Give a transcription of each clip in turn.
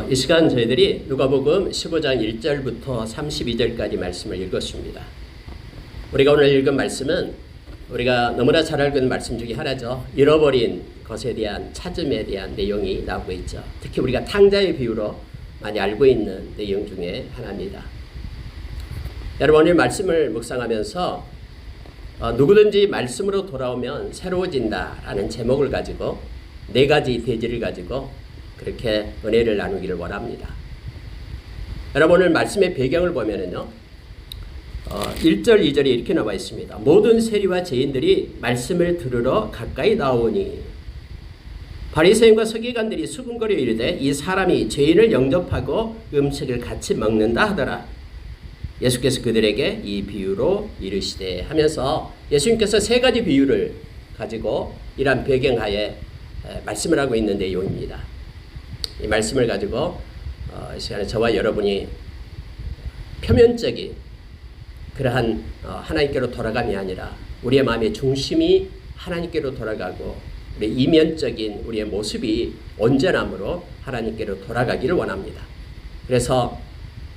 이 시간 저희들이 누가복음 15장 1절부터 32절까지 말씀을 읽었습니다. 우리가 오늘 읽은 말씀은 우리가 너무나 잘 알고 있는 말씀 중에 하나죠. 잃어버린 것에 대한 찾음에 대한 내용이 나오고 있죠. 특히 우리가 탕자의 비유로 많이 알고 있는 내용 중에 하나입니다. 여러분, 오늘 말씀을 묵상하면서 누구든지 말씀으로 돌아오면 새로워진다라는 제목을 가지고 4가지 대지를 가지고 그렇게 은혜를 나누기를 원합니다. 여러분, 오늘 말씀의 배경을 보면은요, 1절, 2절이 이렇게 나와 있습니다. 모든 세리와 죄인들이 말씀을 들으러 가까이 나오니 바리새인과 서기관들이 수군거려 이르되 이 사람이 죄인을 영접하고 음식을 같이 먹는다 하더라. 예수께서 그들에게 이 비유로 이르시되 하면서 예수님께서 3가지 비유를 가지고 이러한 배경하에 말씀을 하고 있는 내용입니다. 이 말씀을 가지고 이 시간에 저와 여러분이 표면적인 그러한 하나님께로 돌아감이 아니라 우리의 마음의 중심이 하나님께로 돌아가고 우리 이면적인 우리의 모습이 온전함으로 하나님께로 돌아가기를 원합니다. 그래서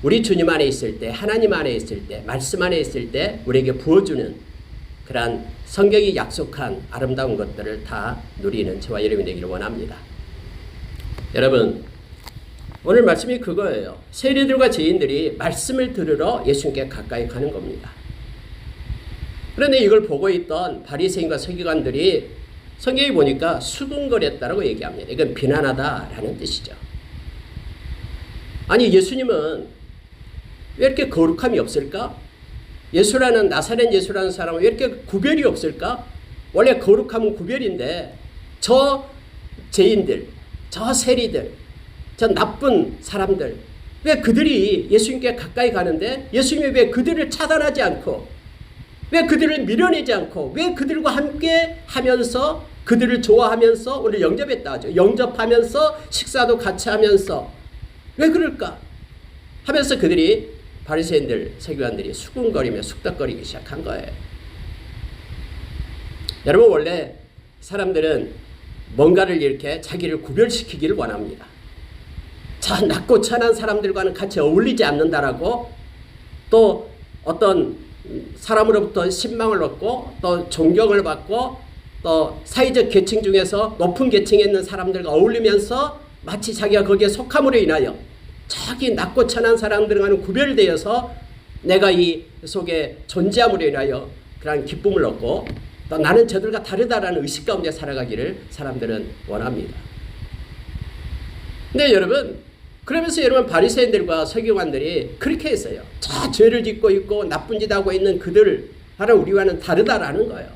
우리 주님 안에 있을 때, 하나님 안에 있을 때, 말씀 안에 있을 때 우리에게 부어주는 그러한 성경이 약속한 아름다운 것들을 다 누리는 저와 여러분이 되기를 원합니다. 여러분, 오늘 말씀이 그거예요. 세리들과 죄인들이 말씀을 들으러 예수님께 가까이 가는 겁니다. 그런데 이걸 보고 있던 바리새인과 서기관들이 성경에 보니까 수군거렸다라고 얘기합니다. 이건 비난하다라는 뜻이죠. 아니, 예수님은 왜 이렇게 거룩함이 없을까? 예수라는 나사렛 예수라는 사람은 왜 이렇게 구별이 없을까? 원래 거룩함은 구별인데 저 죄인들, 저 세리들, 저 나쁜 사람들, 왜 그들이 예수님께 가까이 가는데 예수님이 왜 그들을 차단하지 않고, 왜 그들을 밀어내지 않고, 왜 그들과 함께 하면서 그들을 좋아하면서 오늘 영접했다 하죠. 영접하면서 식사도 같이 하면서 왜 그럴까 하면서 그들이 바리새인들, 서기관들이 수군거리며 쑥덕거리기 시작한 거예요. 여러분, 원래 사람들은 뭔가를 이렇게 자기를 구별시키기를 원합니다. 저 낮고 천한 사람들과는 같이 어울리지 않는다라고, 또 어떤 사람으로부터 신망을 얻고 또 존경을 받고 또 사회적 계층 중에서 높은 계층에 있는 사람들과 어울리면서 마치 자기가 거기에 속함으로 인하여 저기 낮고 천한 사람들과는 구별되어서 내가 이 속에 존재함으로 인하여 그런 기쁨을 얻고 또 나는 저들과 다르다라는 의식 가운데 살아가기를 사람들은 원합니다. 근데 여러분, 그러면서 여러분 바리새인들과 서기관들이 그렇게 했어요. 저 죄를 짓고 있고 나쁜 짓 하고 있는 그들 바로 우리와는 다르다라는 거예요.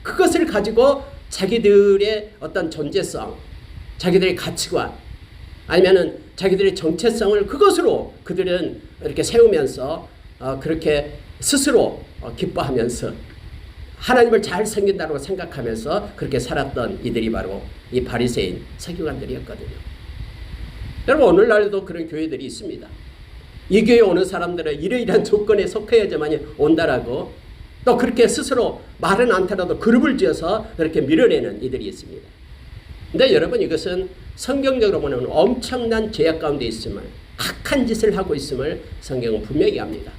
그것을 가지고 자기들의 어떤 존재성, 자기들의 가치관, 아니면은 자기들의 정체성을 그것으로 그들은 이렇게 세우면서 그렇게 스스로 기뻐하면서 하나님을 잘 섬긴다고 생각하면서 그렇게 살았던 이들이 바로 이 바리새인 서기관들이었거든요. 여러분, 오늘날도 그런 교회들이 있습니다. 이 교회에 오는 사람들은 이러이러한 조건에 속해야지만 온다라고 또 그렇게 스스로 말은 않더라도 그룹을 지어서 그렇게 밀어내는 이들이 있습니다. 근데 여러분, 이것은 성경적으로 보면 엄청난 죄악 가운데 있음을, 악한 짓을 하고 있음을 성경은 분명히 합니다.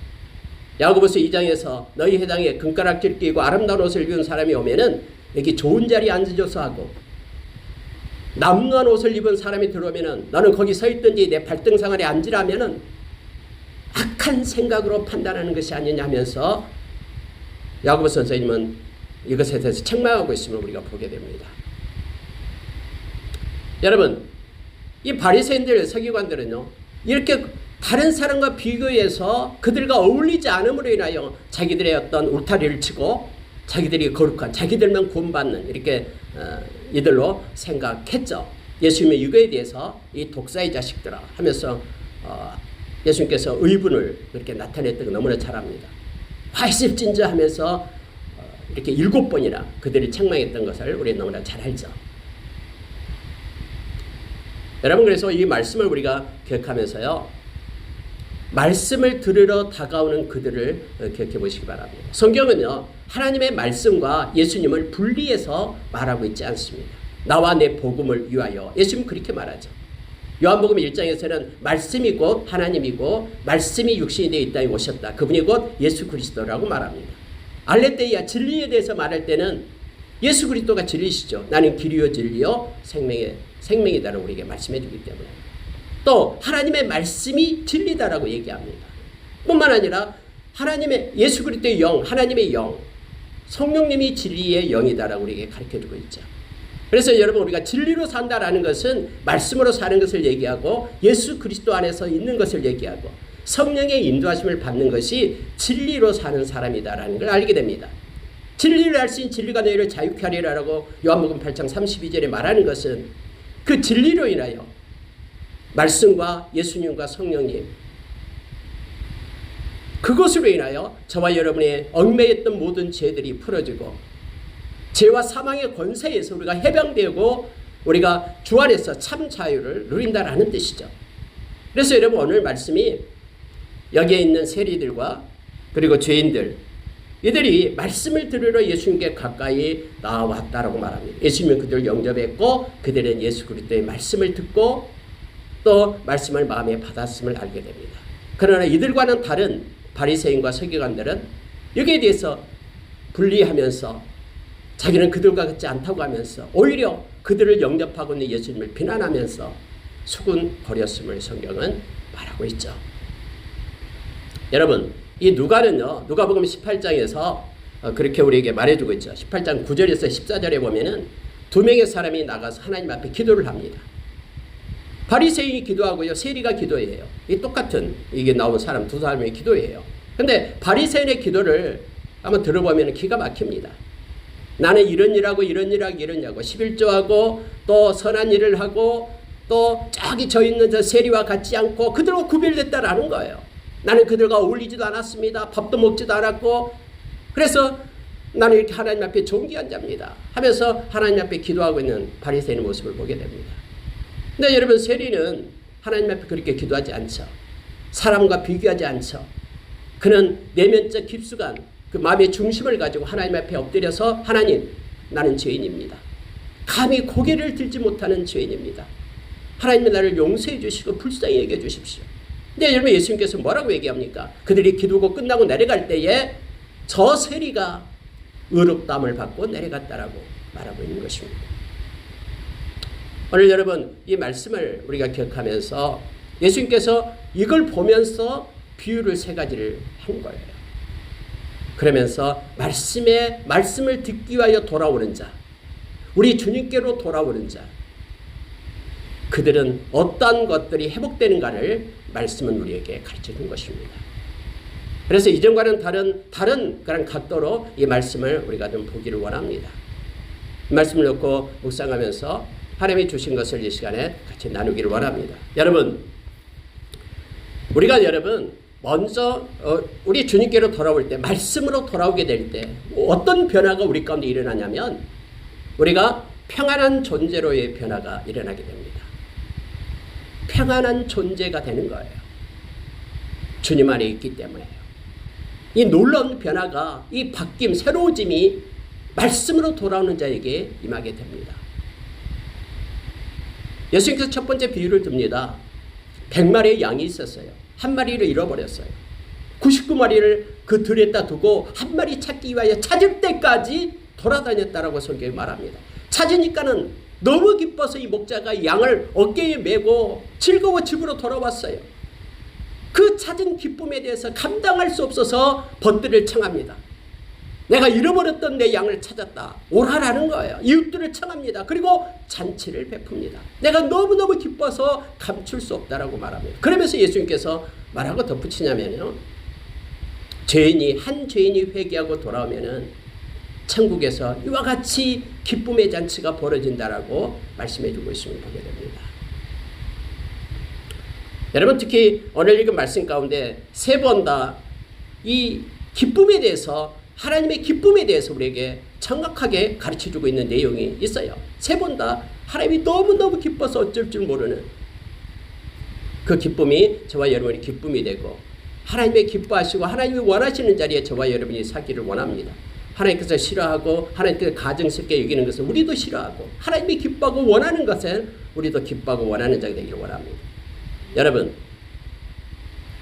야고보서 2장에서 너희 회당에 금가락질 끼고 아름다운 옷을 입은 사람이 오면은 여기 좋은 자리에 앉아줘서 하고, 남루한 옷을 입은 사람이 들어오면은 너는 거기 서 있든지 내 발등상 아래 앉으라면은 악한 생각으로 판단하는 것이 아니냐 하면서 야고보 선생님은 이것에 대해서 책망하고 있음을 우리가 보게 됩니다. 여러분, 이 바리새인들, 서기관들은요, 이렇게 다른 사람과 비교해서 그들과 어울리지 않음으로 인하여 자기들의 어떤 울타리를 치고 자기들이 거룩한, 자기들만 구원받는 이렇게 이들로 생각했죠. 예수님의 이거에 대해서 이 독사의 자식들아 하면서 예수님께서 의분을 그렇게 나타냈던 거 너무나 잘 압니다. 화이십진저 하면서 이렇게 7번이나 그들이 책망했던 것을 우리 너무나 잘 알죠. 여러분, 그래서 이 말씀을 우리가 기억하면서요, 말씀을 들으러 다가오는 그들을 기억해 보시기 바랍니다. 성경은요, 하나님의 말씀과 예수님을 분리해서 말하고 있지 않습니다. 나와 내 복음을 위하여. 예수님 그렇게 말하죠. 요한복음 1장에서는 말씀이 곧 하나님이고 말씀이 육신이 되어 이 땅에 오셨다. 그분이 곧 예수 그리스도라고 말합니다. 알레theia 진리에 대해서 말할 때는 예수 그리스도가 진리시죠. 나는 길이요 진리요 생명이다라고 우리에게 말씀해 주기 때문에 또 하나님의 말씀이 진리다라고 얘기합니다. 뿐만 아니라 하나님의 예수 그리스도의 영, 하나님의 영, 성령님이 진리의 영이다라고 우리에게 가르쳐주고 있죠. 그래서 여러분 우리가 진리로 산다라는 것은 말씀으로 사는 것을 얘기하고 예수 그리스도 안에서 있는 것을 얘기하고 성령의 인도하심을 받는 것이 진리로 사는 사람이다라는 걸 알게 됩니다. 진리를 알 수 있는 진리가 너희를 자유케 하리라라고 요한복음 8장 32절에 말하는 것은 그 진리로 인하여 말씀과 예수님과 성령님 그것으로 인하여 저와 여러분의 얽매였던 모든 죄들이 풀어지고 죄와 사망의 권세에서 우리가 해방되고 우리가 주 안에서 참 자유를 누린다라는 뜻이죠. 그래서 여러분 오늘 말씀이 여기에 있는 세리들과 그리고 죄인들 이들이 말씀을 들으러 예수님께 가까이 나왔다라고 말합니다. 예수님은 그들을 영접했고 그들은 예수 그리스도의 말씀을 듣고 또 말씀을 마음에 받았음을 알게 됩니다. 그러나 이들과는 다른 바리새인과 서기관들은 여기에 대해서 분리하면서 자기는 그들과 같지 않다고 하면서 오히려 그들을 영접하고 있는 예수님을 비난하면서 수군거렸음을 성경은 말하고 있죠. 여러분 이 누가는요 누가복음 18장에서 그렇게 우리에게 말해주고 있죠. 18장 9절에서 14절에 보면은 두 명의 사람이 나가서 하나님 앞에 기도를 합니다. 바리새인이 기도하고요 세리가 기도해요. 이 똑같은 이게 나온 사람 두 사람의 기도예요. 근데 바리새인의 기도를 한번 들어보면 기가 막힙니다. 나는 이런 일하고 이런 일하고 이런 일하고 11조하고 또 선한 일을 하고 또 저기 저 있는 저 세리와 같지 않고 그들과 구별됐다라는 거예요. 나는 그들과 어울리지도 않았습니다. 밥도 먹지도 않았고 그래서 나는 이렇게 하나님 앞에 존귀한 자입니다 하면서 하나님 앞에 기도하고 있는 바리새인의 모습을 보게 됩니다. 근데 여러분 세리는 하나님 앞에 그렇게 기도하지 않죠. 사람과 비교하지 않죠. 그는 내면적 깊숙한 그 마음의 중심을 가지고 하나님 앞에 엎드려서 하나님 나는 죄인입니다. 감히 고개를 들지 못하는 죄인입니다. 하나님이 나를 용서해 주시고 불쌍히 여겨 주십시오. 근데 여러분 예수님께서 뭐라고 얘기합니까? 그들이 기도가 끝나고 내려갈 때에 저 세리가 의롭다함을 받고 내려갔다라고 말하고 있는 것입니다. 오늘 여러분 이 말씀을 우리가 기억하면서 예수님께서 이걸 보면서 비유를 세 가지를 한 거예요. 그러면서 말씀을 듣기 위하여 돌아오는 자, 우리 주님께로 돌아오는 자, 그들은 어떠한 것들이 회복되는가를 말씀은 우리에게 가르쳐 준 것입니다. 그래서 이전과는 다른 그런 각도로 이 말씀을 우리가 좀 보기를 원합니다. 이 말씀을 놓고 묵상하면서 하나님이 주신 것을 이 시간에 같이 나누기를 원합니다. 여러분, 우리가 먼저 우리 주님께로 돌아올 때 말씀으로 돌아오게 될 때 어떤 변화가 우리 가운데 일어나냐면 우리가 평안한 존재로의 변화가 일어나게 됩니다. 평안한 존재가 되는 거예요. 주님 안에 있기 때문에요. 이 놀라운 변화가 이 바뀜 새로워짐이 말씀으로 돌아오는 자에게 임하게 됩니다. 예수님께서 첫 번째 비유를 듭니다. 100마리의 양이 있었어요. 한 마리를 잃어버렸어요. 99마리를 그 들에다 두고 한 마리 찾기 위하여 찾을 때까지 돌아다녔다라고 성경이 말합니다. 찾으니까는 너무 기뻐서 이 목자가 양을 어깨에 메고 즐거워 집으로 돌아왔어요. 그 찾은 기쁨에 대해서 감당할 수 없어서 번들을 청합니다. 내가 잃어버렸던 내 양을 찾았다. 오라라는 거예요. 이웃들을 청합니다. 그리고 잔치를 베풉니다. 내가 너무너무 기뻐서 감출 수 없다라고 말합니다. 그러면서 예수님께서 말하고 덧붙이냐면요. 한 죄인이 회개하고 돌아오면은 천국에서 이와 같이 기쁨의 잔치가 벌어진다라고 말씀해주고 있음을 보게 됩니다. 여러분 특히 오늘 읽은 말씀 가운데 세 번 다 이 기쁨에 대해서 하나님의 기쁨에 대해서 우리에게 정확하게 가르쳐주고 있는 내용이 있어요. 세 번 다 하나님이 너무너무 기뻐서 어쩔 줄 모르는 그 기쁨이 저와 여러분의 기쁨이 되고 하나님의 기뻐하시고 하나님이 원하시는 자리에 저와 여러분이 살기를 원합니다. 하나님께서 싫어하고 하나님께서 가증스럽게 여기는 것을 우리도 싫어하고 하나님이 기뻐하고 원하는 것은 우리도 기뻐하고 원하는 자가 되기를 원합니다. 여러분,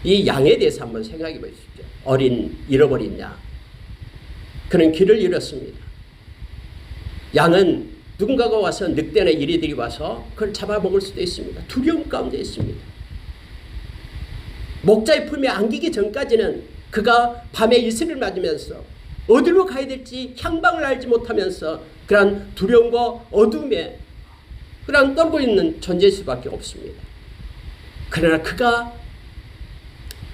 이 양에 대해서 한번 생각해 보십시오. 잃어버린 양. 그는 길을 잃었습니다. 양은 누군가가 와서 늑대나 이리들이 와서 그걸 잡아먹을 수도 있습니다. 두려움 가운데 있습니다. 목자의 품에 안기기 전까지는 그가 밤에 이슬을 맞으면서 어디로 가야 될지 향방을 알지 못하면서 그런 두려움과 어둠에 그냥 떨고 있는 존재일 수밖에 없습니다. 그러나 그가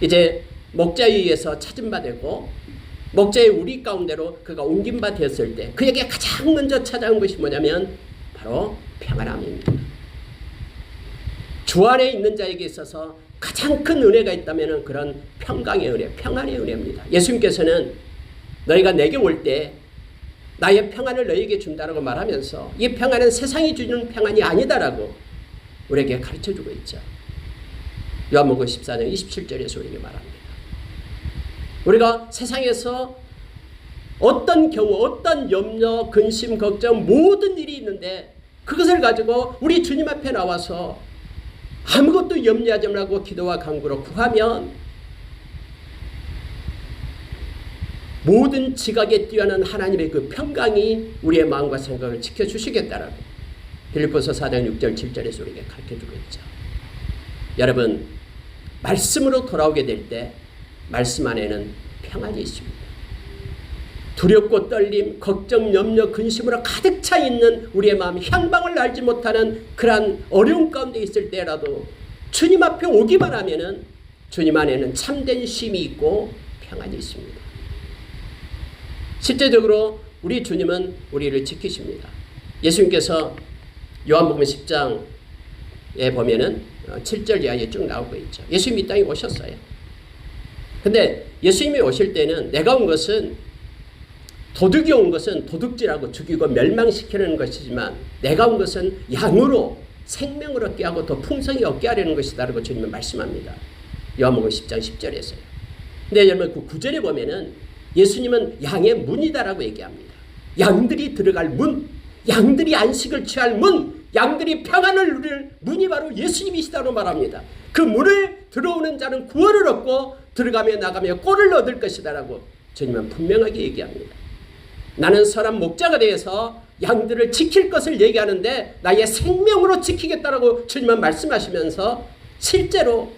이제 목자에 의해서 찾은 바 되고 목자의 우리 가운데로 그가 옮긴 바 되었을 때 그에게 가장 먼저 찾아온 것이 뭐냐면 바로 평안함입니다. 주 안에 있는 자에게 있어서 가장 큰 은혜가 있다면 그런 평강의 은혜, 평안의 은혜입니다. 예수님께서는 너희가 내게 올 때 나의 평안을 너희에게 준다라고 말하면서 이 평안은 세상이 주는 평안이 아니다라고 우리에게 가르쳐주고 있죠. 요한복음 14장 27절에서 우리에게 말합니다. 우리가 세상에서 어떤 경우, 어떤 염려, 근심, 걱정, 모든 일이 있는데 그것을 가지고 우리 주님 앞에 나와서 아무것도 염려하지 말고 기도와 간구로 구하면 모든 지각에 뛰어난 하나님의 그 평강이 우리의 마음과 생각을 지켜주시겠다라고 빌립보서 4장 6절 7절에서 우리에게 가르쳐주고 있죠. 여러분, 말씀으로 돌아오게 될 때 말씀 안에는 평안이 있습니다. 두렵고 떨림, 걱정, 염려, 근심으로 가득 차 있는 우리의 마음, 향방을 알지 못하는 그러한 어려움 가운데 있을 때라도 주님 앞에 오기만 하면은 주님 안에는 참된 쉼이 있고 평안이 있습니다. 실제적으로 우리 주님은 우리를 지키십니다. 예수님께서 요한복음 10장에 보면은 7절 이하에 쭉 나오고 있죠. 예수님이 이 땅에 오셨어요. 근데 예수님이 오실 때는 내가 온 것은 도둑이 온 것은 도둑질하고 죽이고 멸망시키는 것이지만 내가 온 것은 양으로 생명을 얻게 하고 더 풍성히 얻게 하려는 것이다라고 주님은 말씀합니다. 요한복음 10장 10절에서요. 근데 여러분 그 9절에 보면은 예수님은 양의 문이다라고 얘기합니다. 양들이 들어갈 문, 양들이 안식을 취할 문, 양들이 평안을 누릴 문이 바로 예수님이시다고 말합니다. 그 문을 들어오는 자는 구원을 얻고 들어가며 나가며 꼴을 얻을 것이다라고 주님은 분명하게 얘기합니다. 나는 선한 목자가 되어서 양들을 지킬 것을 얘기하는데 나의 생명으로 지키겠다라고 주님은 말씀하시면서 실제로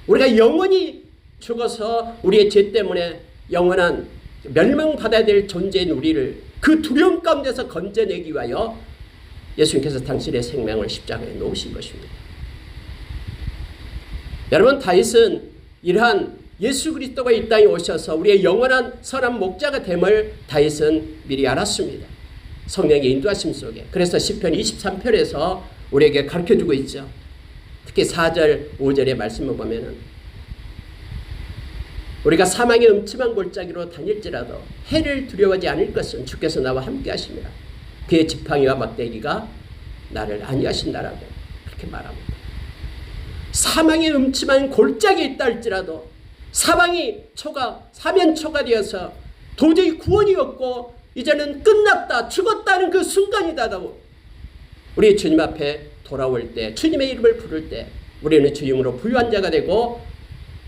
우리가 영원히 죽어서 우리의 죄 때문에 영원한 멸망받아야 될 존재인 우리를 그 두려움 가운데서 건져내기 위하여 예수님께서 당신의 생명을 십자가에 놓으신 것입니다. 여러분, 다윗은 이러한 예수 그리스도가 이 땅에 오셔서 우리의 영원한 선한 목자가 됨을 다윗은 미리 알았습니다. 성령의 인도하심 속에. 그래서 시편 23편에서 우리에게 가르쳐주고 있죠. 특히 4절, 5절의 말씀을 보면은 우리가 사망의 음침한 골짜기로 다닐지라도 해를 두려워하지 않을 것은 주께서 나와 함께 하십니다. 그의 지팡이와 막대기가 나를 안위하신다라고 그렇게 말합니다. 사망의 음침한 골짜기에 있다 할지라도 사망이 사면초가 되어서 도저히 구원이 없고 이제는 끝났다, 죽었다는 그 순간이다라고 우리 주님 앞에 돌아올 때, 주님의 이름을 부를 때 우리는 주님으로 부유한 자가 되고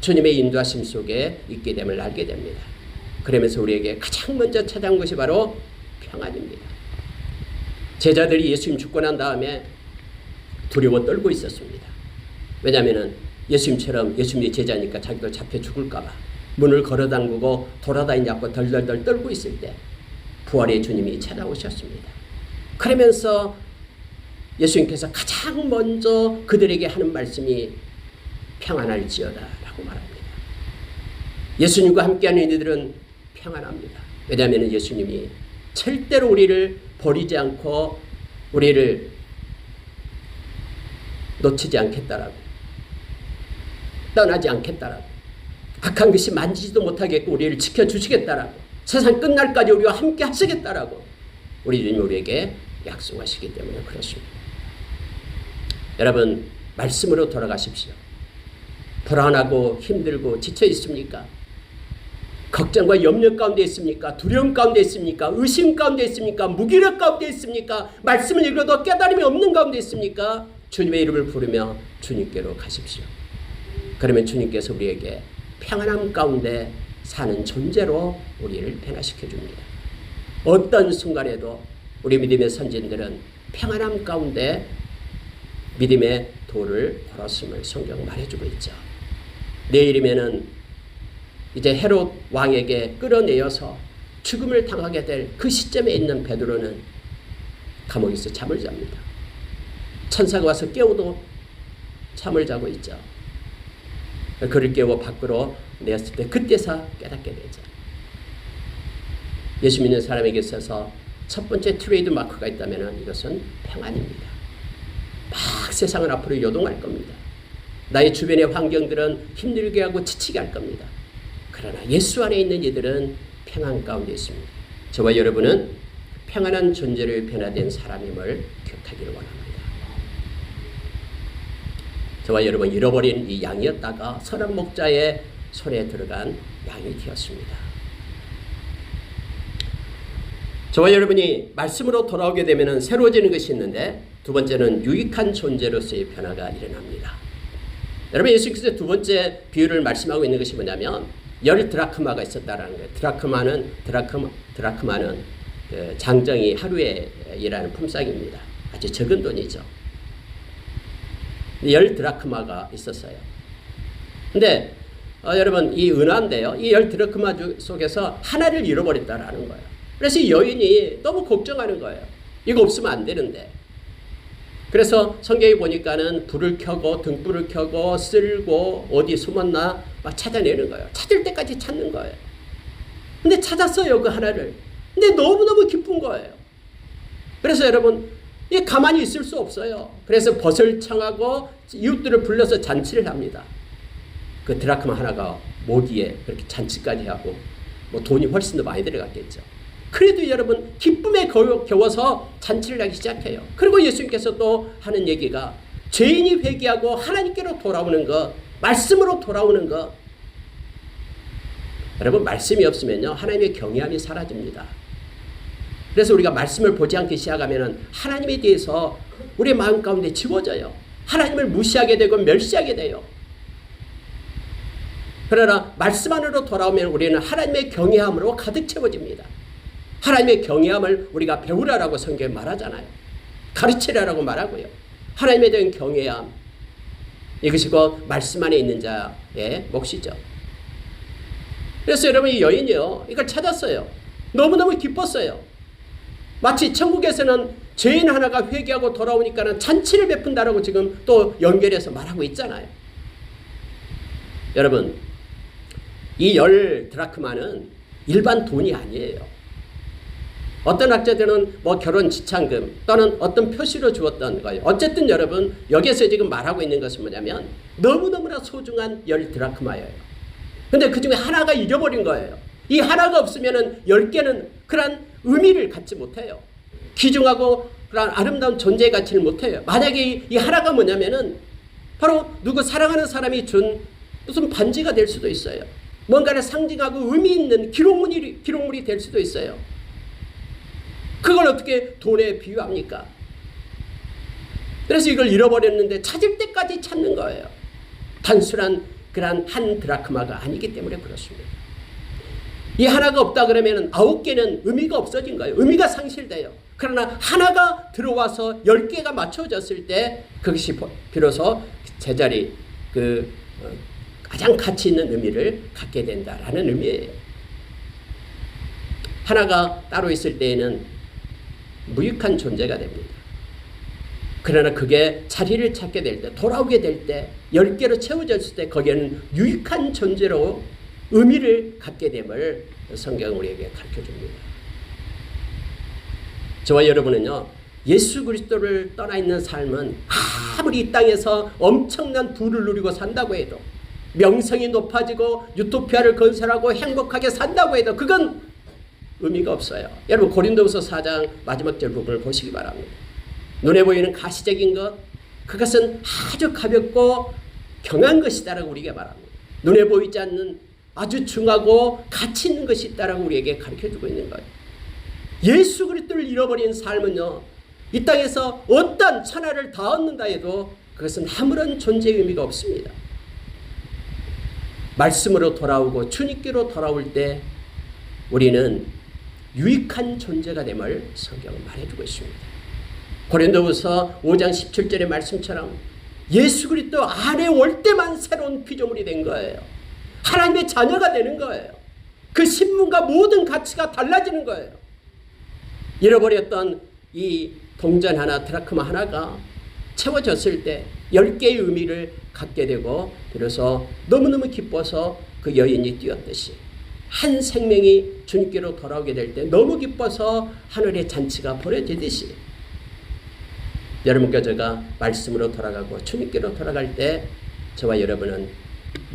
주님의 인도하심 속에 있게 됨을 알게 됩니다. 그러면서 우리에게 가장 먼저 찾아온 것이 바로 평안입니다. 제자들이 예수님 죽고 난 다음에 두려워 떨고 있었습니다. 왜냐하면 예수님처럼 예수님의 제자니까 자기도 잡혀 죽을까 봐 문을 걸어 담그고 돌아다니냐고 덜덜덜 떨고 있을 때 부활의 주님이 찾아오셨습니다. 그러면서 예수님께서 가장 먼저 그들에게 하는 말씀이 평안할지어다 라고 말합니다. 예수님과 함께하는 이들은 평안합니다. 왜냐하면 예수님이 절대로 우리를 버리지 않고 우리를 놓치지 않겠다라고, 떠나지 않겠다라고, 악한 것이 만지지도 못하겠고 우리를 지켜주시겠다라고, 세상 끝날까지 우리와 함께 하시겠다라고 우리 주님이 우리에게 약속하시기 때문에 그렇습니다. 여러분, 말씀으로 돌아가십시오. 불안하고 힘들고 지쳐 있습니까? 걱정과 염려 가운데 있습니까? 두려움 가운데 있습니까? 의심 가운데 있습니까? 무기력 가운데 있습니까? 말씀을 읽어도 깨달음이 없는 가운데 있습니까? 주님의 이름을 부르며 주님께로 가십시오. 그러면 주님께서 우리에게 평안함 가운데 사는 존재로 우리를 변화시켜 줍니다. 어떤 순간에도 우리 믿음의 선진들은 평안함 가운데 믿음의 도를 걸었음을 성경 말해주고 있죠. 내일이면은 이제 헤롯 왕에게 끌어내어서 죽음을 당하게 될 그 시점에 있는 베드로는 감옥에서 잠을 잡니다. 천사가 와서 깨워도 잠을 자고 있죠. 그를 깨워 밖으로 내었을 때 그때서 깨닫게 되죠. 예수 믿는 사람에게 있어서 첫 번째 트레이드 마크가 있다면 이것은 평안입니다. 막 세상을 앞으로 요동할 겁니다. 나의 주변의 환경들은 힘들게 하고 지치게 할 겁니다. 그러나 예수 안에 있는 이들은 평안 가운데 있습니다. 저와 여러분은 평안한 존재를 변화된 사람임을 기억하기를 원합니다. 저와 여러분 잃어버린 이 양이었다가 선한 목자의 손에 들어간 양이 되었습니다. 저와 여러분이 말씀으로 돌아오게 되면 새로워지는 것이 있는데 두 번째는 유익한 존재로서의 변화가 일어납니다. 여러분 예수께서 두 번째 비유를 말씀하고 있는 것이 뭐냐면 10드라크마가 있었다라는 거예요. 드라크마는 그 장정이 하루에 일하는 품삯입니다. 아주 적은 돈이죠. 10드라크마가 있었어요. 근데 여러분 이 은화인데요. 이 10드라크마 속에서 하나를 잃어버렸다라는 거예요. 그래서 이 여인이 너무 걱정하는 거예요. 이거 없으면 안 되는데. 그래서 성경에 보니까는 불을 켜고 등불을 켜고 쓸고 어디 숨었나 막 찾아내는 거예요. 찾을 때까지 찾는 거예요. 근데 찾았어요, 그 하나를. 근데 너무너무 기쁜 거예요. 그래서 여러분 이 가만히 있을 수 없어요. 그래서 벗을 청하고 이웃들을 불러서 잔치를 합니다. 그 드라크마 하나가 모기에 그렇게 잔치까지 하고 뭐 돈이 훨씬 더 많이 들어갔겠죠. 그래도 여러분 기쁨에 겨워서 잔치를 하기 시작해요. 그리고 예수님께서 또 하는 얘기가 죄인이 회개하고 하나님께로 돌아오는 것, 말씀으로 돌아오는 것. 여러분 말씀이 없으면요 하나님의 경외함이 사라집니다. 그래서 우리가 말씀을 보지 않기 시작하면 하나님에 대해서 우리 마음 가운데 지워져요. 하나님을 무시하게 되고 멸시하게 돼요. 그러나 말씀 안으로 돌아오면 우리는 하나님의 경외함으로 가득 채워집니다. 하나님의 경외함을 우리가 배우라라고 성경에 말하잖아요. 가르치라라고 말하고요. 하나님에 대한 경외함, 이것이 곧 말씀 안에 있는 자의 몫이죠. 그래서 여러분 이 여인이요 이걸 찾았어요. 너무너무 기뻤어요. 마치 천국에서는 죄인 하나가 회개하고 돌아오니까는 잔치를 베푼다라고 지금 또 연결해서 말하고 있잖아요. 여러분 이 10드라크마는 일반 돈이 아니에요. 어떤 학자들은 뭐 결혼 지참금 또는 어떤 표시로 주었던 거예요. 어쨌든 여러분 여기에서 지금 말하고 있는 것은 뭐냐면 너무너무나 소중한 10드라크마예요. 근데 그 중에 하나가 잃어버린 거예요. 이 하나가 없으면 10개는 그런 의미를 갖지 못해요. 귀중하고 그런 아름다운 존재의 가치를 못해요. 만약에 이 하나가 뭐냐면은 바로 누구 사랑하는 사람이 준 무슨 반지가 될 수도 있어요. 뭔가를 상징하고 의미 있는 기록물이 될 수도 있어요. 그걸 어떻게 돈에 비유합니까? 그래서 이걸 잃어버렸는데 찾을 때까지 찾는 거예요. 단순한 그런 한 드라크마가 아니기 때문에 그렇습니다. 이 하나가 없다 그러면 9개는 의미가 없어진 거예요. 의미가 상실돼요. 그러나 하나가 들어와서 10개가 맞춰졌을 때 그것이 비로소 제자리 가장 가치 있는 의미를 갖게 된다라는 의미예요. 하나가 따로 있을 때에는 무익한 존재가 됩니다. 그러나 그게 자리를 찾게 될 때, 돌아오게 될 때, 10개로 채워졌을 때 거기에는 유익한 존재로 의미를 갖게 됨을 성경은 우리에게 가르쳐줍니다. 저와 여러분은요, 예수 그리스도를 떠나 있는 삶은 아무리 이 땅에서 엄청난 부를 누리고 산다고 해도, 명성이 높아지고 유토피아를 건설하고 행복하게 산다고 해도 그건 의미가 없어요. 여러분 고린도후서 4장 마지막 절 부분을 보시기 바랍니다. 눈에 보이는 가시적인 것, 그것은 아주 가볍고 경한 것이다라고 우리에게 말합니다. 눈에 보이지 않는 아주 중하고 가치 있는 것이 있다라고 우리에게 가르쳐주고 있는 거예요. 예수 그리스도를 잃어버린 삶은요 이 땅에서 어떤 천하를 다 얻는다 해도 그것은 아무런 존재의 의미가 없습니다. 말씀으로 돌아오고 주님께로 돌아올 때 우리는 유익한 존재가 됨을 성경은 말해주고 있습니다. 고린도후서 5장 17절의 말씀처럼 예수 그리스도 안에 올 때만 새로운 피조물이 된 거예요. 하나님의 자녀가 되는 거예요. 그 신분과 모든 가치가 달라지는 거예요. 잃어버렸던 이 동전 하나, 드라크마 하나가 채워졌을 때 10개의 의미를 갖게 되고, 그래서 너무너무 기뻐서 그 여인이 뛰었듯이 한 생명이 주님께로 돌아오게 될 때 너무 기뻐서 하늘의 잔치가 벌어지듯이 여러분과 제가 말씀으로 돌아가고 주님께로 돌아갈 때 저와 여러분은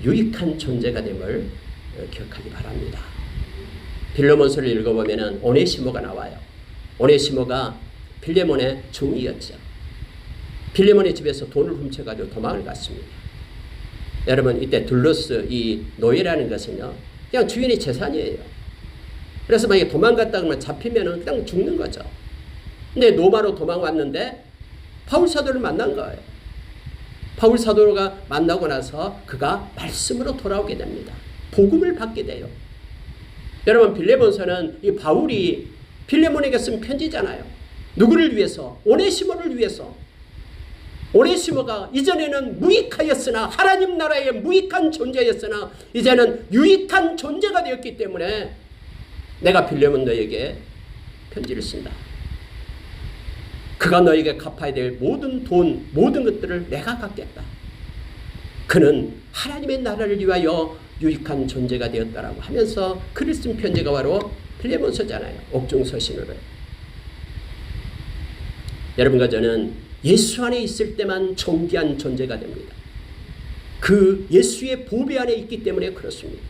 유익한 존재가 됨을 기억하기 바랍니다. 빌레몬서를 읽어보면 오네시모가 나와요. 오네시모가 빌레몬의 종이었죠. 빌레몬의 집에서 돈을 훔쳐가지고 도망을 갔습니다. 여러분, 이때 둘러스 이 노예라는 것은요, 그냥 주인의 재산이에요. 그래서 만약에 도망갔다 그러면 잡히면 그냥 죽는 거죠. 근데 로마로 도망왔는데 바울 사도를 만난 거예요. 바울 사도가 만나고 나서 그가 말씀으로 돌아오게 됩니다. 복음을 받게 돼요. 여러분, 빌레몬서는 이 바울이 빌레몬에게 쓴 편지잖아요. 누구를 위해서? 오네시모를 위해서. 오네시모가 이전에는 무익하였으나, 하나님 나라의 무익한 존재였으나 이제는 유익한 존재가 되었기 때문에 내가 빌레몬 너에게 편지를 쓴다. 그가 너에게 갚아야 될 모든 돈, 모든 것들을 내가 갚겠다. 그는 하나님의 나라를 위하여 유익한 존재가 되었다라고 하면서 글을 쓴 편지가 바로 빌레몬서잖아요. 옥중서신으로. 여러분과 저는 예수 안에 있을 때만 존귀한 존재가 됩니다. 그 예수의 보배 안에 있기 때문에 그렇습니다.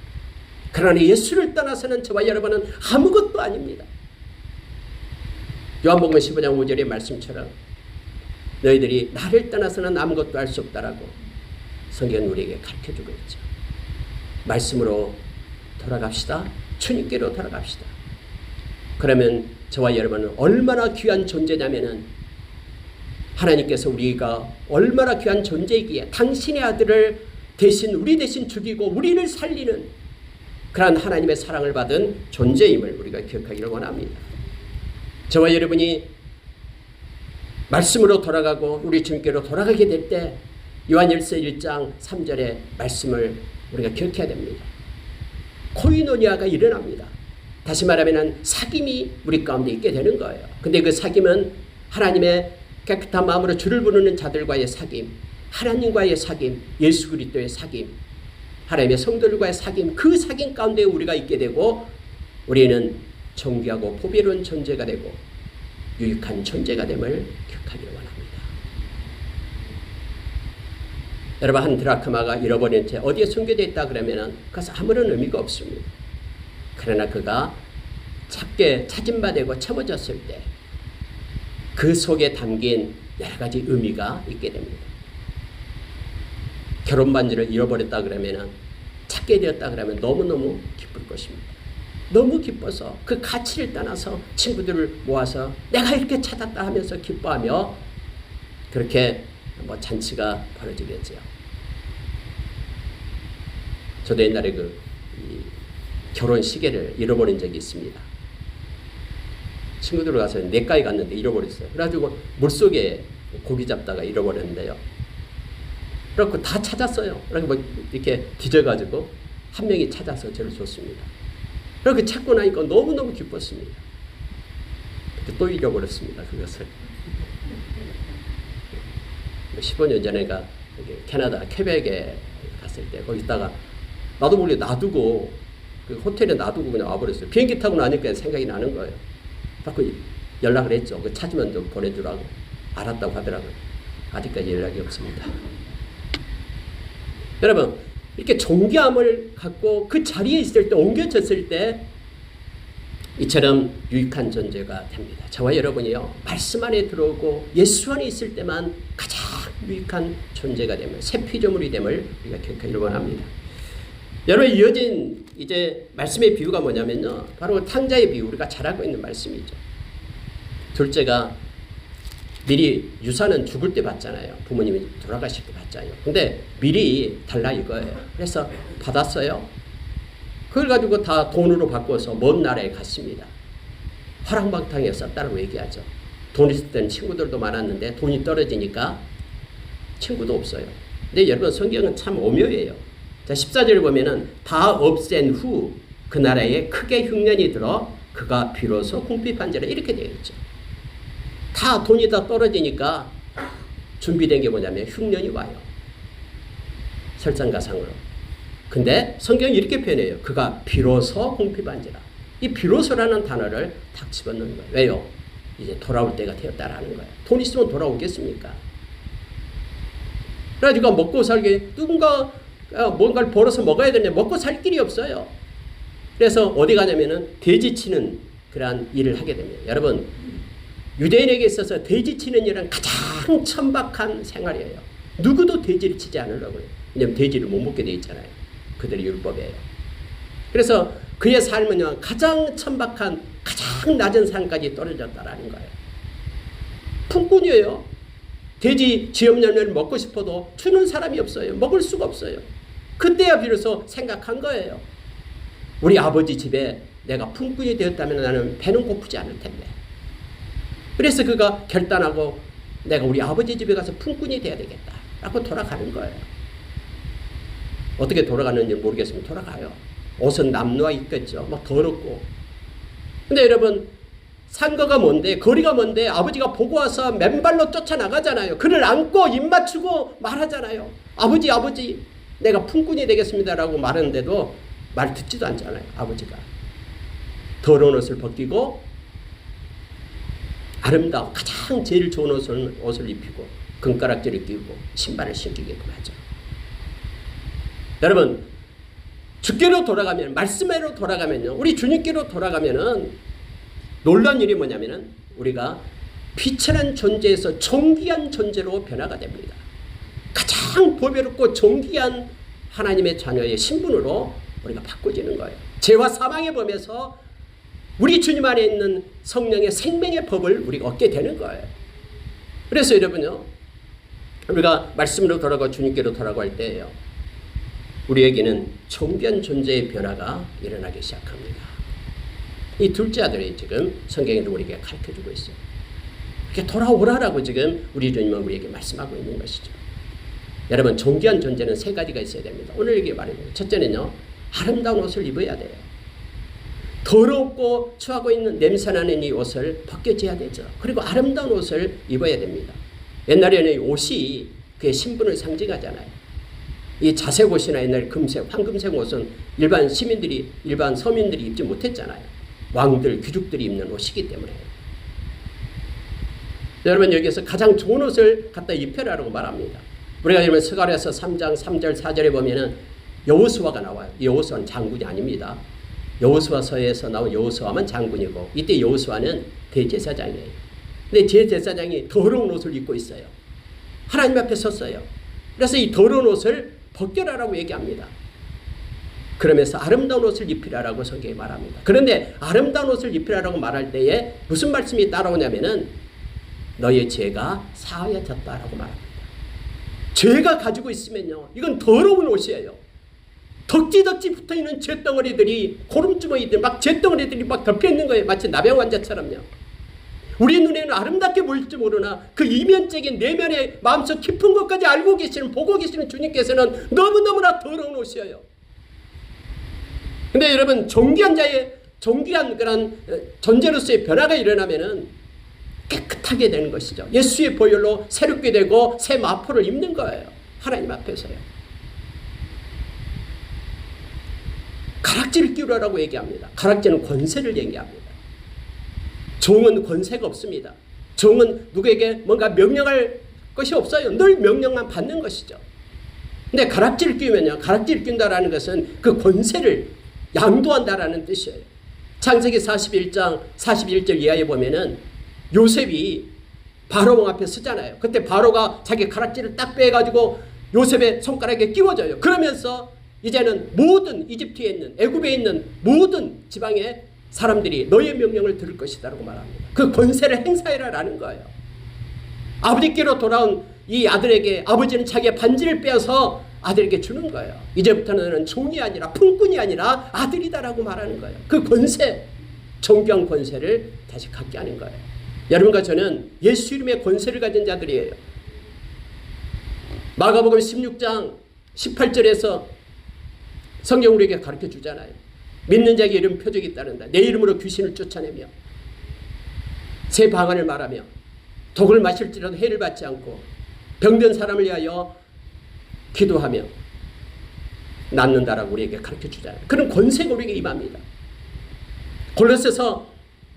그러나 예수를 떠나서는 저와 여러분은 아무것도 아닙니다. 요한복음 15장 5절의 말씀처럼 너희들이 나를 떠나서는 아무것도 할 수 없다라고 성경은 우리에게 가르쳐주고 있죠. 말씀으로 돌아갑시다. 주님께로 돌아갑시다. 그러면 저와 여러분은 얼마나 귀한 존재냐면은 하나님께서 우리가 얼마나 귀한 존재이기에 당신의 아들을 대신 우리 대신 죽이고 우리를 살리는 그러한 하나님의 사랑을 받은 존재임을 우리가 기억하기를 원합니다. 저와 여러분이 말씀으로 돌아가고 우리 주님께로 돌아가게 될 때 요한일서 1장 3절의 말씀을 우리가 기억해야 됩니다. 코이노니아가 일어납니다. 다시 말하면 사귐이 우리 가운데 있게 되는 거예요. 근데 그 사귐은 하나님의 깨끗한 마음으로 주를 부르는 자들과의 사귐, 하나님과의 사귐, 예수 그리스도의 사귐, 하나님의 성도들과의 사귐, 그 사귐 가운데 우리가 있게 되고 우리는 존귀하고 보배로운 존재가 되고 유익한 존재가 됨을 기억하기를 원합니다. 여러분, 한 드라크마가 잃어버린 채 어디에 숨겨져 있다 그러면 그것은 아무런 의미가 없습니다. 그러나 그가 찾은 바 되고 채워졌을 때 그 속에 담긴 여러 가지 의미가 있게 됩니다. 결혼 반지를 잃어버렸다 그러면, 찾게 되었다 그러면 너무너무 기쁠 것입니다. 너무 기뻐서 그 가치를 떠나서 친구들을 모아서 내가 이렇게 찾았다 하면서 기뻐하며 그렇게 잔치가 벌어지겠죠. 저도 옛날에 결혼 시계를 잃어버린 적이 있습니다. 친구들 가서 내과에 갔는데 잃어버렸어요. 그래가지고 물속에 고기 잡다가 잃어버렸는데요. 그래갖고 다 찾았어요. 그래서 이렇게 뒤져가지고 한 명이 찾아서 저를 줬습니다. 그렇게 찾고 나니까 너무너무 기뻤습니다. 또 잃어버렸습니다. 그것을. 15년 전에가 캐나다 퀘벡에 갔을 때 거기다가 나도 모르게 놔두고 그 호텔에 놔두고 그냥 와버렸어요. 비행기 타고 나니까 생각이 나는 거예요. 그래서 연락을 했죠. 그 찾으면 좀 보내주라고. 알았다고 하더라고요. 아직까지 연락이 없습니다. 여러분, 이렇게 존귀함을 갖고 그 자리에 있을 때, 옮겨졌을 때 이처럼 유익한 존재가 됩니다. 저와 여러분이요, 말씀 안에 들어오고 예수 안에 있을 때만 가장 유익한 존재가 되면, 새 피조물이 됨을 우리가 기억하기를 원합니다. 여러분, 이어진 이제 말씀의 비유가 뭐냐면요, 바로 탕자의 비유, 우리가 잘 알고 있는 말씀이죠. 둘째가 미리 유산은 죽을 때 받잖아요. 부모님이 돌아가실 때 받잖아요. 근데 미리 달라 이거예요. 그래서 받았어요. 그걸 가지고 다 돈으로 바꿔서 먼 나라에 갔습니다. 화랑방탕에 썼다고 얘기하죠. 돈 있을 때는 친구들도 많았는데 돈이 떨어지니까 친구도 없어요. 근데 여러분 성경은 참 오묘해요. 자, 14절에 보면은 다 없앤 후 그 나라에 크게 흉년이 들어 그가 비로소 궁핍한지라 이렇게 되어 있죠. 다 돈이 다 떨어지니까 준비된 게 뭐냐면 흉년이 와요. 설상가상으로. 근데 성경이 이렇게 표현해요. 그가 비로소 궁핍한지라. 이 비로소라는 단어를 탁 집어넣는 거예요. 왜요? 이제 돌아올 때가 되었다라는 거예요. 돈 있으면 돌아오겠습니까? 그래가지고 먹고 살기 누군가 뭔가를 벌어서 먹어야 되는데 먹고 살 길이 없어요. 그래서 어디 가냐면은 돼지 치는 그러한 일을 하게 됩니다. 여러분 유대인에게 있어서 돼지 치는 일은 가장 천박한 생활이에요. 누구도 돼지를 치지 않으려고 해요. 왜냐하면 돼지를 못 먹게 돼 있잖아요. 그들의 율법이에요. 그래서 그의 삶은 가장 천박한 가장 낮은 산까지 떨어졌다라는 거예요. 품꾼이에요. 돼지 지엄열매를 먹고 싶어도 주는 사람이 없어요. 먹을 수가 없어요. 그때야 비로소 생각한 거예요. 우리 아버지 집에 내가 품꾼이 되었다면 나는 배는 고프지 않을 텐데. 그래서 그가 결단하고 내가 우리 아버지 집에 가서 품꾼이 돼야 되겠다 라고 돌아가는 거예요. 어떻게 돌아가는지 모르겠으면 돌아가요. 옷은 남루와 있겠죠. 막 더럽고. 근데 여러분 산거가 뭔데 거리가 뭔데 아버지가 보고 와서 맨발로 쫓아나가잖아요. 그를 안고 입 맞추고 말하잖아요. 아버지 내가 품꾼이 되겠습니다 라고 말하는데도 말 듣지도 않잖아요. 아버지가 더러운 옷을 벗기고 아름다운 가장 제일 좋은 옷을 입히고 금가락지를 끼고 신발을 신기게끔 하죠. 여러분 주께로 돌아가면 말씀으로 돌아가면요. 우리 주님께로 돌아가면은 놀라운 일이 뭐냐면은 우리가 비천한 존재에서 존귀한 존재로 변화가 됩니다. 가장 보배롭고 존귀한 하나님의 자녀의 신분으로 우리가 바꿔지는 거예요. 죄와 사망의 법에서 우리 주님 안에 있는 성령의 생명의 법을 우리가 얻게 되는 거예요. 그래서 여러분요, 우리가 말씀으로 돌아가고 주님께로 돌아갈 때예요. 우리에게는 존귀한 존재의 변화가 일어나기 시작합니다. 이 둘째 아들이 지금 성경에도 우리에게 가르쳐주고 있어요. 이렇게 돌아오라라고 지금 우리 주님은 우리에게 말씀하고 있는 것이죠. 여러분 존귀한 존재는 세 가지가 있어야 됩니다. 오늘 얘기 말입니다. 첫째는요. 아름다운 옷을 입어야 돼요. 더럽고 추하고 있는 냄새나는 이 옷을 벗겨져야 되죠. 그리고 아름다운 옷을 입어야 됩니다. 옛날에는 옷이 그의 신분을 상징하잖아요. 이 자색 옷이나 옛날 금색, 황금색 옷은 일반 시민들이, 일반 서민들이 입지 못했잖아요. 왕들, 귀족들이 입는 옷이기 때문에. 여러분 여기서 가장 좋은 옷을 갖다 입혀라라고 말합니다. 우리가 여러분 스가랴서 3장 3절 4절에 보면은 여호수아가 나와요. 여호수아는 장군이 아닙니다. 여호수아서에서 나온 여호수아만 장군이고 이때 여호수아는 대제사장이에요. 근데 제사장이 더러운 옷을 입고 있어요. 하나님 앞에 섰어요. 그래서 이 더러운 옷을 벗겨라라고 얘기합니다. 그러면서 아름다운 옷을 입히라라고 성경에 말합니다. 그런데 아름다운 옷을 입히라라고 말할 때에 무슨 말씀이 따라오냐면은 너의 죄가 사하여졌다라고 말합니다. 죄가 가지고 있으면요. 이건 더러운 옷이에요. 덕지덕지 붙어있는 쇳덩어리들이 고름주머니들 막 쇳덩어리들이 막 덮여있는 거예요. 마치 나병 환자처럼요. 우리 눈에는 아름답게 보일지 모르나 그 이면적인 내면의 마음속 깊은 것까지 알고 계시는 보고 계시는 주님께서는 너무너무나 더러운 옷이에요. 근데 여러분 존귀한 그런 존재로서의 변화가 일어나면은 깨끗하게 되는 것이죠. 예수의 보혈로 새롭게 되고 새 마포를 입는 거예요. 하나님 앞에서요. 가락지를 끼우라라고 얘기합니다. 가락지는 권세를 얘기합니다. 종은 권세가 없습니다. 종은 누구에게 뭔가 명령할 것이 없어요. 늘 명령만 받는 것이죠. 근데 가락지를 끼우면요. 가락지를 끼운다라는 것은 그 권세를 양도한다라는 뜻이에요. 창세기 41장 41절 이하에 보면은 요셉이 바로왕 앞에 서잖아요. 그때 바로가 자기 가락지를 딱 빼가지고 요셉의 손가락에 끼워줘요. 그러면서 이제는 모든 이집트에 있는 애굽에 있는 모든 지방의 사람들이 너의 명령을 들을 것이다 라고 말합니다. 그 권세를 행사해라라는 거예요. 아버지께로 돌아온 이 아들에게 아버지는 자기의 반지를 빼서 아들에게 주는 거예요. 이제부터는 너는 종이 아니라 품꾼이 아니라 아들이다라고 말하는 거예요. 그 권세, 존귀한 권세를 다시 갖게 하는 거예요. 여러분과 저는 예수 이름의 권세를 가진 자들이에요. 마가복음 16장 18절에서 성경 우리에게 가르쳐 주잖아요. 믿는 자에게 이름 표적이 따른다. 내 이름으로 귀신을 쫓아내며 새 방언을 말하며 독을 마실지라도 해를 받지 않고 병든 사람을 위하여 기도하며 낫는다라고 우리에게 가르쳐 주잖아요. 그런 권세가 우리에게 임합니다. 골로새서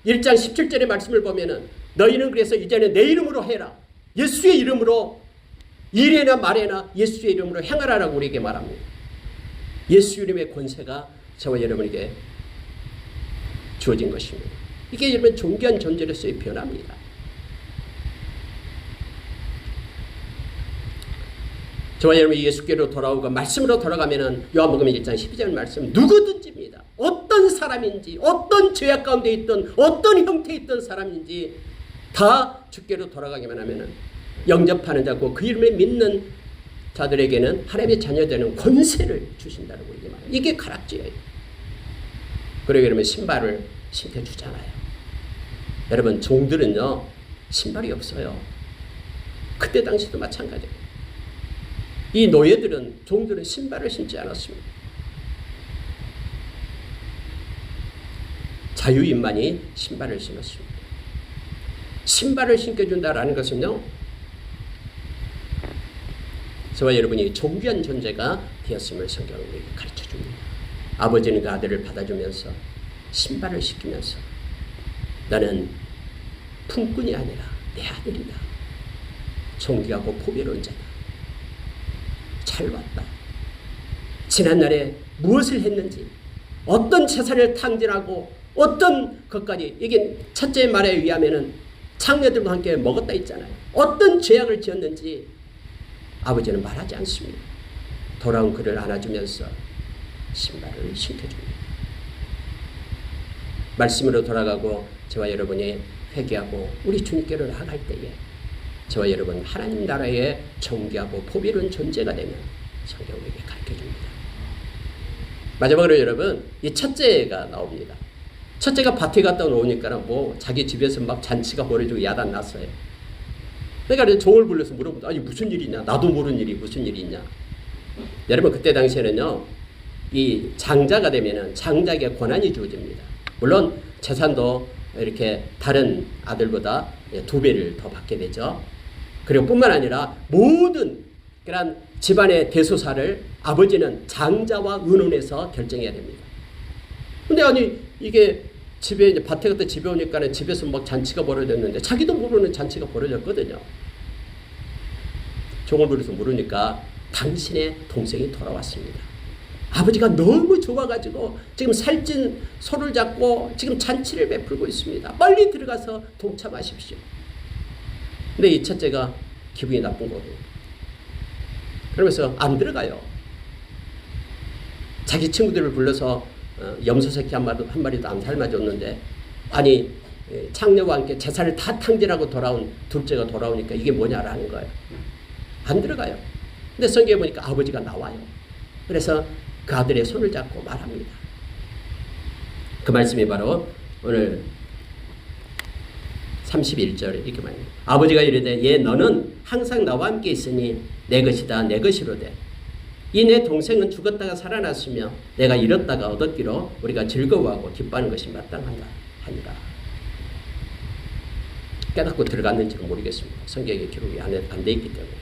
1장 17절의 말씀을 보면은 너희는 그래서 이제는 내 이름으로 해라. 예수의 이름으로 일에나 말에나 예수의 이름으로 행하라라고 우리에게 말합니다. 예수 이름의 권세가 저와 여러분에게 주어진 것입니다. 이게 여러분 존귀한 존재로서의 변화입니다. 저와 여러분이 예수께로 돌아오고 말씀으로 돌아가면은 요한복음 1장 12절 말씀 누구든지입니다. 어떤 사람인지 어떤 죄악 가운데 있던 어떤 형태에 있던 사람인지 다 주께로 돌아가기만 하면은 영접하는 자고 그 이름을 믿는 자들에게는 하나님의 자녀되는 권세를 주신다는 우리에게 말합니다. 이게 가락지예요. 그리고 여러분 신발을 신겨주잖아요. 여러분 종들은요 신발이 없어요. 그때 당시도 마찬가지예요. 이 노예들은 종들은 신발을 신지 않았습니다. 자유인만이 신발을 신었습니다. 신발을 신겨준다라는 것은요 저와 여러분이 존귀한 존재가 되었음을 성경은 우리에게 가르쳐줍니다. 아버지는 그 아들을 받아주면서 신발을 신기면서 나는 품꾼이 아니라 내 아들이다. 존귀하고 보배로운 자다. 잘 왔다. 지난날에 무엇을 했는지 어떤 재산을 탕진하고 어떤 것까지 이게 첫째 말에 의하면은 창녀들과 함께 먹었다 있잖아요. 어떤 죄악을 지었는지 아버지는 말하지 않습니다. 돌아온 그를 안아주면서 신발을 신겨줍니다. 말씀으로 돌아가고 저와 여러분이 회개하고 우리 주님께로 나아갈 때에 저와 여러분 하나님 나라의 존귀하고 보배로운 존재가 되면 성경에게 가르쳐줍니다. 마지막으로 여러분 이 첫째가 나옵니다. 첫째가 밭에 갔다 오니까 뭐 자기 집에서 막 잔치가 벌어지고 야단 났어요. 그러니까 종을 불러서 물어보다 아니 무슨 일이 있냐, 나도 모르는 일이 무슨 일이 있냐. 여러분 그때 당시에는요 이 장자가 되면은 장자에게 권한이 주어집니다. 물론 재산도 이렇게 다른 아들보다 2배를 더 받게 되죠. 그리고 뿐만 아니라 모든 그런 집안의 대소사를 아버지는 장자와 의논해서 결정해야 됩니다. 근데 아니 이게 집에 이제 밭에 갔다 집에 오니까는 집에서 막 잔치가 벌어졌는데 자기도 모르는 잔치가 벌어졌거든요. 종을 부려서 물으니까 당신의 동생이 돌아왔습니다. 아버지가 너무 좋아가지고 지금 살찐 손을 잡고 지금 잔치를 베풀고 있습니다. 빨리 들어가서 동참하십시오. 근데 이 첫째가 기분이 나쁜 거예요. 그러면서 안 들어가요. 자기 친구들을 불러서 염소새끼 한 마리도 안 삶아줬는데 아니 창녀와 함께 제사를 다 탕진하고 돌아온 둘째가 돌아오니까 이게 뭐냐라는 거예요. 안 들어가요. 근데 성경에 보니까 아버지가 나와요. 그래서 그 아들의 손을 잡고 말합니다. 그 말씀이 바로 오늘 31절에 이렇게 말합니다. 아버지가 이르되 얘 너는 항상 나와 함께 있으니 내 것이다 내 것이로되 이 내 동생은 죽었다가 살아났으며 내가 잃었다가 얻었기로 우리가 즐거워하고 기뻐하는 것이 마땅하다 하니라. 깨닫고 들어갔는지는 모르겠습니다. 성경에 기록이 안 돼 있기 때문에.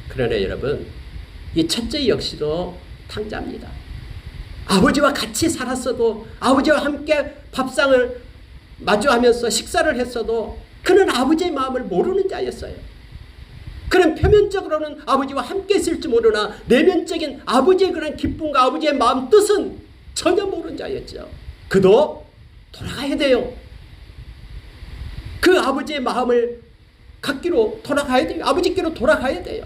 그러나 여러분 이 첫째 역시도 탕자입니다. 아버지와 같이 살았어도 아버지와 함께 밥상을 마주하면서 식사를 했어도 그는 아버지의 마음을 모르는 자였어요. 그는 표면적으로는 아버지와 함께 있을지 모르나 내면적인 아버지의 그런 기쁨과 아버지의 마음 뜻은 전혀 모르는 자였죠. 그도 돌아가야 돼요. 그 아버지의 마음을 갖기로 돌아가야 돼요. 아버지께로 돌아가야 돼요.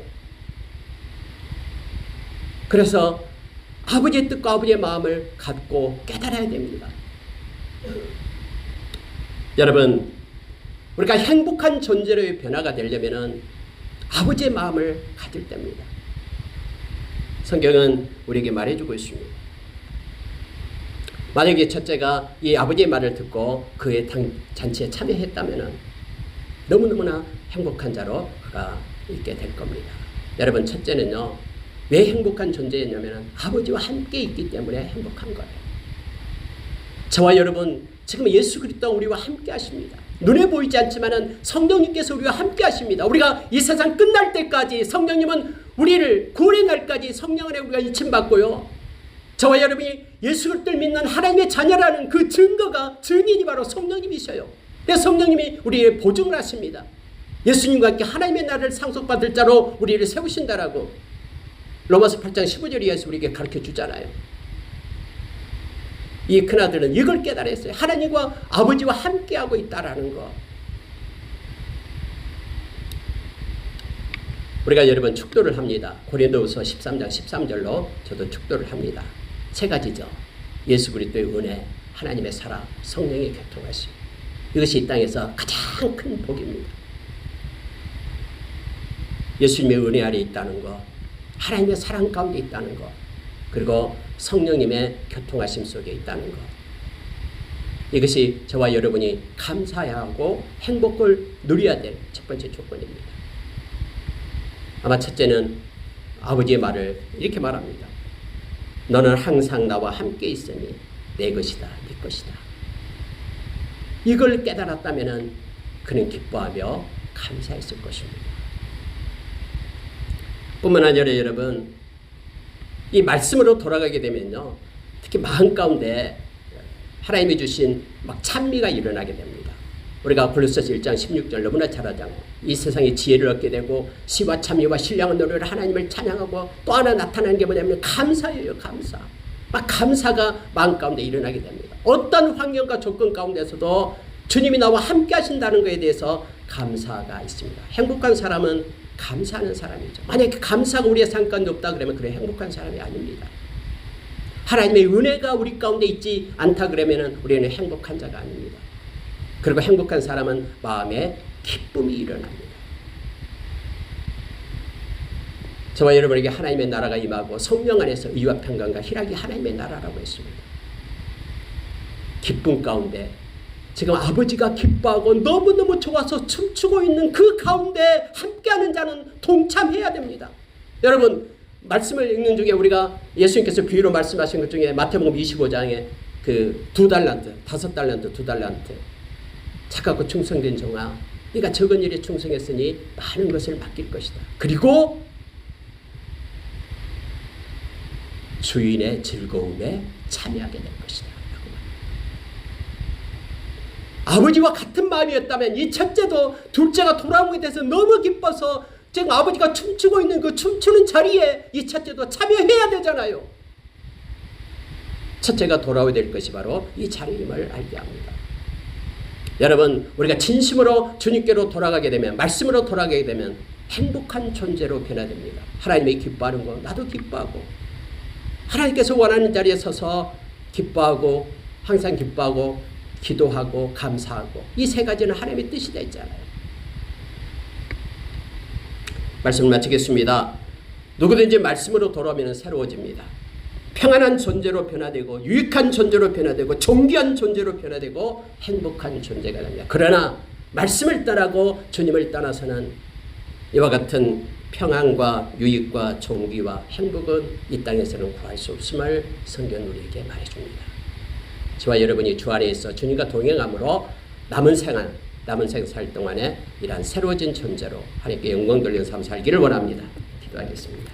그래서 아버지의 뜻과 아버지의 마음을 갖고 깨달아야 됩니다. 여러분 우리가 행복한 존재로의 변화가 되려면은 아버지의 마음을 가질 때입니다. 성경은 우리에게 말해주고 있습니다. 만약에 첫째가 이 아버지의 말을 듣고 그의 잔치에 참여했다면 너무너무나 행복한 자로 그가 있게 될 겁니다. 여러분, 첫째는요, 왜 행복한 존재였냐면 아버지와 함께 있기 때문에 행복한 거예요. 저와 여러분, 지금 예수 그리스도 우리와 함께 하십니다. 눈에 보이지 않지만 성령님께서 우리와 함께 하십니다. 우리가 이 세상 끝날 때까지 성령님은 우리를 구원의 날까지 성령 안에 우리가 인침받고요. 저와 여러분이 예수 그리스도를 믿는 하나님의 자녀라는 그 증인이 바로 성령님이셔요. 그래서 성령님이 우리의 보증을 하십니다. 예수님과 함께 하나님의 나라를 상속받을 자로 우리를 세우신다라고 로마서 8장 15절에서 우리에게 가르쳐 주잖아요. 이 큰아들은 이걸 깨달았어요. 하나님과 아버지와 함께하고 있다라는 거. 우리가 여러분 축도를 합니다. 고린도후서 13장 13절로 저도 축도를 합니다. 세 가지죠. 예수 그리스도의 은혜, 하나님의 사랑, 성령의 교통하심. 이것이 이 땅에서 가장 큰 복입니다. 예수님의 은혜 아래 있다는 것, 하나님의 사랑 가운데 있다는 것, 그리고 성령님의 교통하심 속에 있다는 것. 이것이 저와 여러분이 감사해야 하고 행복을 누려야 될 첫 번째 조건입니다. 아마 첫째는 아버지의 말을 이렇게 말합니다. 너는 항상 나와 함께 있으니 내 것이다, 네 것이다. 이걸 깨달았다면 그는 기뻐하며 감사했을 것입니다. 뿐만 아니라 여러분, 이 말씀으로 돌아가게 되면요, 특히 마음 가운데 하나님이 주신 막 찬미가 일어나게 됩니다. 우리가 골로새서 1장 16절 너무나 잘 하잖아요. 이 세상에 지혜를 얻게 되고 시와 찬미와 신령한 노래로 하나님을 찬양하고 또 하나 나타나는 게 뭐냐면 감사예요. 감사. 막 감사가 마음 가운데 일어나게 됩니다. 어떤 환경과 조건 가운데서도 주님이 나와 함께 하신다는 것에 대해서 감사가 있습니다. 행복한 사람은 감사하는 사람이죠. 만약에 감사가 우리의 삶 가운데 없다 그러면 그래 행복한 사람이 아닙니다. 하나님의 은혜가 우리 가운데 있지 않다 그러면 우리는 행복한 자가 아닙니다. 그리고 행복한 사람은 마음에 기쁨이 일어납니다. 저와 여러분에게 하나님의 나라가 임하고 성령 안에서 의와 평강과 희락이 하나님의 나라라고 했습니다. 기쁨 가운데 지금 아버지가 기뻐하고 너무너무 좋아서 춤추고 있는 그 가운데 함께하는 자는 동참해야 됩니다. 여러분, 말씀을 읽는 중에 우리가 예수님께서 비유로 말씀하신 것 중에 마태복음 25장에 그 2달란트, 5달란트, 2달란트 착하고 충성된 종아, 네가 적은 일에 충성했으니 많은 것을 맡길 것이다. 그리고 주인의 즐거움에 참여하게 될 것이다. 아버지와 같은 마음이었다면 이 첫째도 둘째가 돌아온 것에 대해서 너무 기뻐서 지금 아버지가 춤추고 있는 그 춤추는 자리에 이 첫째도 참여해야 되잖아요. 첫째가 돌아오게 될 것이 바로 이 자리임을 알게 합니다. 여러분, 우리가 진심으로 주님께로 돌아가게 되면, 말씀으로 돌아가게 되면 행복한 존재로 변화됩니다. 하나님이 기뻐하는 거 나도 기뻐하고, 하나님께서 원하는 자리에 서서 기뻐하고, 항상 기뻐하고, 기도하고 감사하고, 이 세 가지는 하나님의 뜻이 되어 있잖아요. 말씀을 마치겠습니다. 누구든지 말씀으로 돌아오면 새로워집니다. 평안한 존재로 변화되고 유익한 존재로 변화되고 존귀한 존재로 변화되고 행복한 존재가 됩니다. 그러나 말씀을 떠나고 주님을 떠나서는 이와 같은 평안과 유익과 존귀와 행복은 이 땅에서는 구할 수 없음을 성경은 우리에게 말해줍니다. 저와 여러분이 주 안에 있어 주님과 동행함으로 남은 생을 살 동안에 이러한 새로워진 존재로 하나님께 영광 돌리는 삶 살기를 원합니다. 기도하겠습니다.